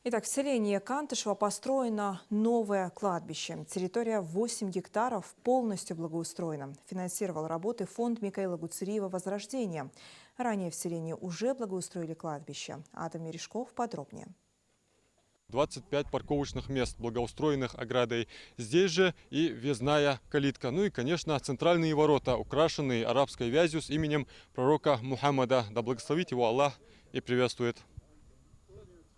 Итак, в селении Кантышево построено новое кладбище. Территория 8 гектаров полностью благоустроена. Финансировал работы фонд Микаила Гуцериева «Возрождение». Ранее в селении уже благоустроили кладбище. Адам Мережков подробнее. 25 парковочных мест, благоустроенных оградой. Здесь же и въездная калитка. Ну и, конечно, центральные ворота, украшенные арабской вязью с именем пророка Мухаммада. Да благословит его Аллах и приветствует.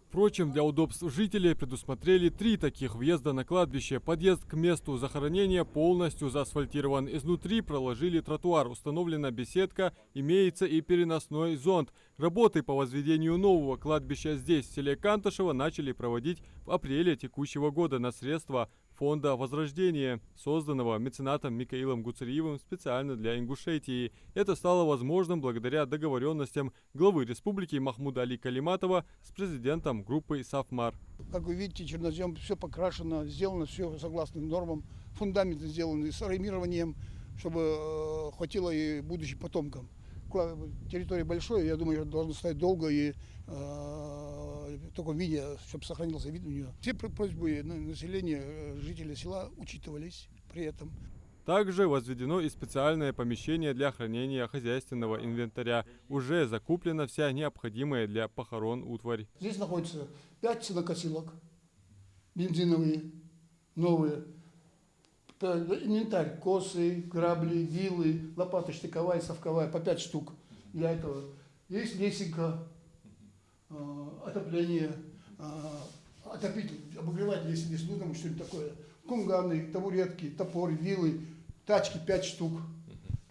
Впрочем, для удобств жителей предусмотрели 3 таких въезда на кладбище. Подъезд к месту захоронения полностью заасфальтирован. Изнутри проложили тротуар, установлена беседка, имеется и переносной зонд. Работы по возведению нового кладбища здесь, в селе Кантышево, начали проводить в апреле текущего года на средства фонда «Возрождение», созданного меценатом Микаилом Гуцериевым специально для Ингушетии. Это стало возможным благодаря договоренностям главы республики Махмуда Али Калиматова с президентом группы «Сафмар». Как вы видите, чернозем все покрашено, сделано все согласно нормам. Фундаменты сделаны с армированием, чтобы хватило и будущим потомкам. Территория большая, я думаю, должна стоять долго и в таком виде, чтобы сохранился вид у нее. Все просьбы населения, жителей села учитывались при этом. Также возведено и специальное помещение для хранения хозяйственного инвентаря. Уже закуплена вся необходимая для похорон утварь. Здесь находится 5 сенокосилок, бензиновые, новые. Инвентарь, косы, грабли, вилы, лопата штыковая, совковая, по 5 штук для этого. Есть лесенка, отопление, отопитель, обогреватель, если здесь нужно, что-нибудь такое. Кунганы, табуретки, топор, вилы, тачки 5 штук.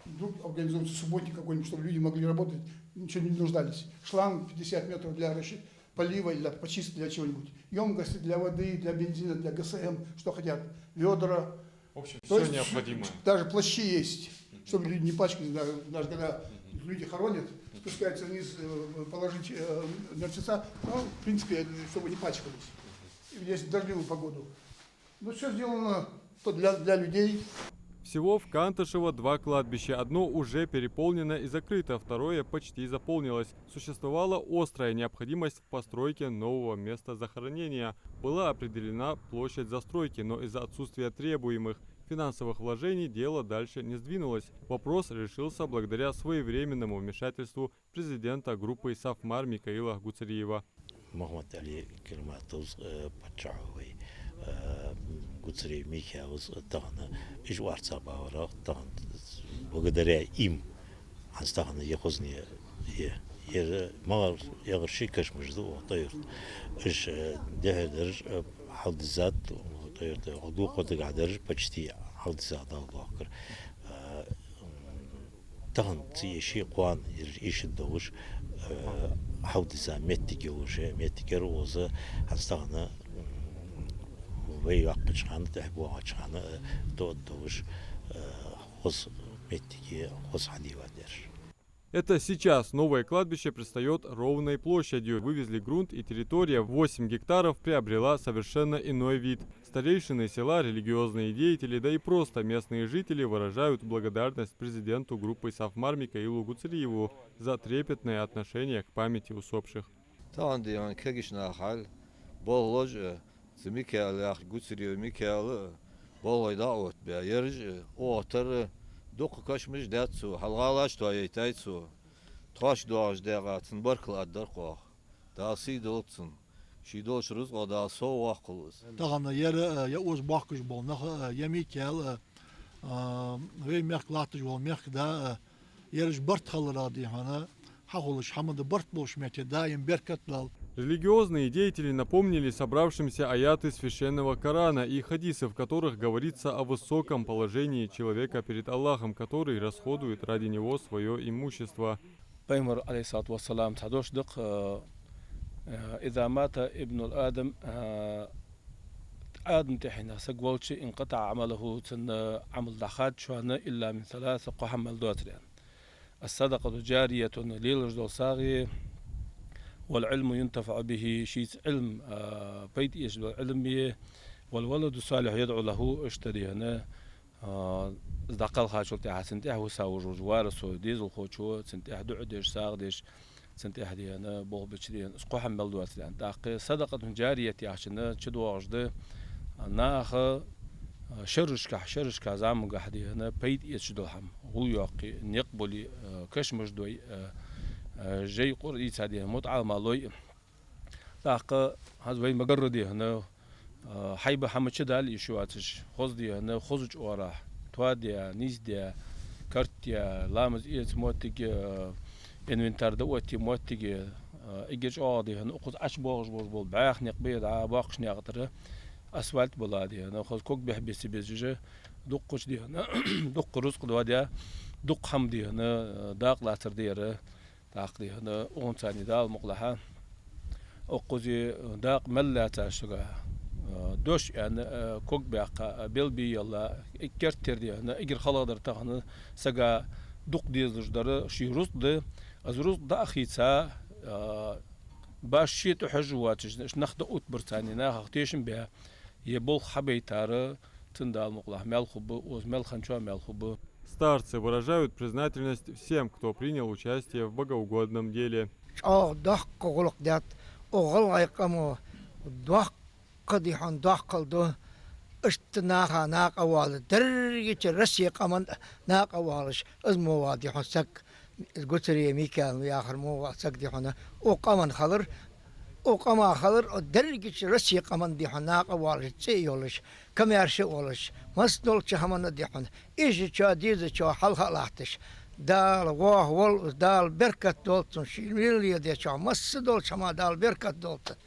Вдруг организуется субботник какой-нибудь, чтобы люди могли работать, ничего не нуждались. Шланг 50 метров для полива, для почистки, для чего-нибудь. Емкости для воды, для бензина, для ГСМ, что хотят. Ведра. В общем, То все есть, необходимое. Даже плащи есть, чтобы люди не пачкались, даже когда люди хоронят, спускаются вниз положить мертвеца, ну, в принципе, чтобы не пачкались. Здесь дождливую погоду. Ну, все сделано для людей. Всего в Кантышево 2 кладбища. Одно уже переполнено и закрыто, второе почти заполнилось. Существовала острая необходимость в постройке нового места захоронения. Была определена площадь застройки, но из-за отсутствия требуемых финансовых вложений дело дальше не сдвинулось. Вопрос решился благодаря своевременному вмешательству президента группы «Сафмар» Микаила Гуцериева. Махмуд Али Калиматов подчеркивает. Гуцериев Михаил Тахна и Жварца Баура Тахн благодаря им Анстахна Ехозния мар Ягрши Кашмжду طير إيش ده درج حد زاد طير عضو قد قادر почти حد زاد الله أكبر تهن تي شيء قوان إيش الدوش حد زاد متى وش متى كروزة هستغنا ويقطعنا تحبوا عشان دوش خص متى خص حدي ودر. Это сейчас новое кладбище предстает ровной площадью. Вывезли грунт, и территория в 8 гектаров приобрела совершенно иной вид. Старейшины села, религиозные деятели, да и просто местные жители выражают благодарность президенту группы «Сафмар» Микаилу Гуцериеву за трепетное отношение к памяти усопших. دوق كاش مش داتسو حلغالاش توي تايتسو تخاش دواج داغاتن بركل ادرقو داسي دوتسن شي دوش رزق دا سو واقلس طبعا يا اوز باكش بول نخ يميكال وي ميرك لاتج بول ميرك دا يرج برت خلرادي هنا حولش حمد برت بوش ميت دايم بركت. Религиозные деятели напомнили собравшимся аяты священного Корана и хадисы, в которых говорится о высоком положении человека перед Аллахом, который расходует ради него свое имущество. Пеймар алейхиссалату вассалам тадош дық إذا مات ابن الآدم آدم تحنا سجولش انقطع عمله تن عمل دخات شوانا إلا من 3 قحمل دوترين الصدقة الجارية ليل رجل صاغي والعلم ينتفع به شيء علم بيت إيش العلم والولد الصالح يدعو له اشتري هنا دقل خاشل تاع سنتيه وساو جوار سو ديزل خوشو سنتيه دعدش ساغدش سنت أحدينا بول بتشرين اسقو حمل دواتلان داقي صدقة جارية عشان تشدو واجد ناخ شرشكا زعم قاعدين بيت يشدوهم هو يقي نقبلي كشمش دوي جاي قري تادي متعة مالوي داقي هذا وين مجردي هنا حيبة حمد شدال يشواتش خزدي هنا خزج ورا توادي نيزدي كارتيا لامز إيت موتيج إنفنتار دوتي موتيج إيجش عادي هنا أخذ عش باغش بول بعاخ نقبيد باقش نقدر أسفلت بلادي أنا خذ كوك بحبس بيزجة دقش دي هنا دق رزق دوادي دق حمدي هنا داق لاتر ديره داق دي هنا أون ثاني دال مقلها أقوزي داق ملة شغا دوش يعني كوك بياقا بيلبي يلا إكرتر دي هنا إجر خلاص تاعنا سجا دق دي زجدار شي رصد از رصد أخيتها باش شيء تحجواتش ناخد أوت برتاني ناخد تيشن بها يبول حبيتاره تندال مقلах мелхубы оз мелханчо мелхубы. Старцы выражают признательность всем, кто принял участие в богоугодном деле. وقما خلر درجة رسي قمن دي حناق والش تيولش كم يرشي ولش مصدول شهمن دي حن إيش شا ديز شا حل خلاصش دال واه ول دال بركة دولتون شيلية دي شا مصدول شما دال بركة دولت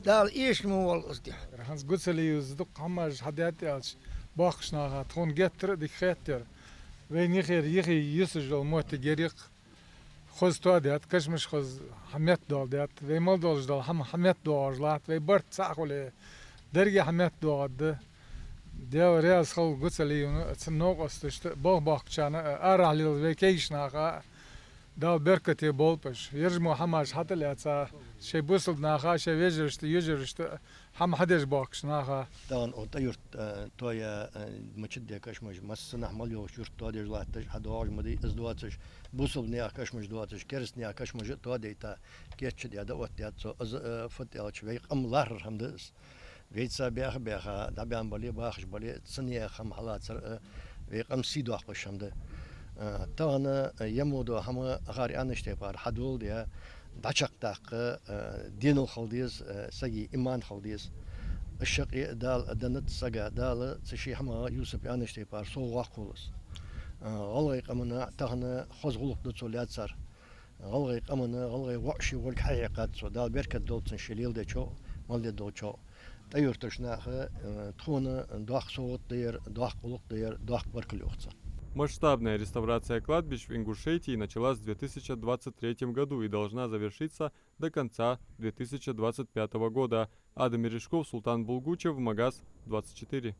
دال إيش مو ول أصدي هنس قصلي يزدق هماج حدياتي أش باخشنا تون جتر دي خيتر وين يخي يسجل موت جريق خوز تو دیات کشمش خوز حمیت دال دیات وی مال دالش دال هم حمیت دالش لات وی برد ساقوله درگی حمیت دال ده دیو ریاض خال گوسلیون سنوق استشت باغ چانه آرالیل وی کیش ناقا دال برکتی بول پش یرجمو هماش حتی لیتا شی بوسل ناقا شی ویجرشت یجرشت هم حدش باغش ناقا دان او تیرت تویا مچد کشمش مسنه مال یو شورت تو دیج لاتش حداج مدی ازدواتش بوسل نیا کشمش دواتش کرس نیا کشمش تو دیتا کیچ دی دا وقت یات سو از فت یالچ وی قملار هم دس ویتسا بیاخ دا بیان بلی باخش بلی سنیا هم حالات وی قم سیدو اخش هم ده تانا يمودو هم غاري انشتي بار حدول ديا دچق داق دين الخلديز سجي ايمان خلديز الشقي دال دنت سجا دال تشي هم يوسف انشتي بار سو واقولس غلغي قمنا تانا خزغلق دتولات صار غلغي قمنا غلغي وحشي والحقيقات سو دال بركه دولتن شليل دچو مال دوچو تيورتشنا تخونه داخ صوت دير داخ قلق دير داخ بركلوخص. Масштабная реставрация кладбищ в Ингушетии началась в 2023 году и должна завершиться до конца 2025 года. Адам Мережков, Султан Булгучев, Магаз 24.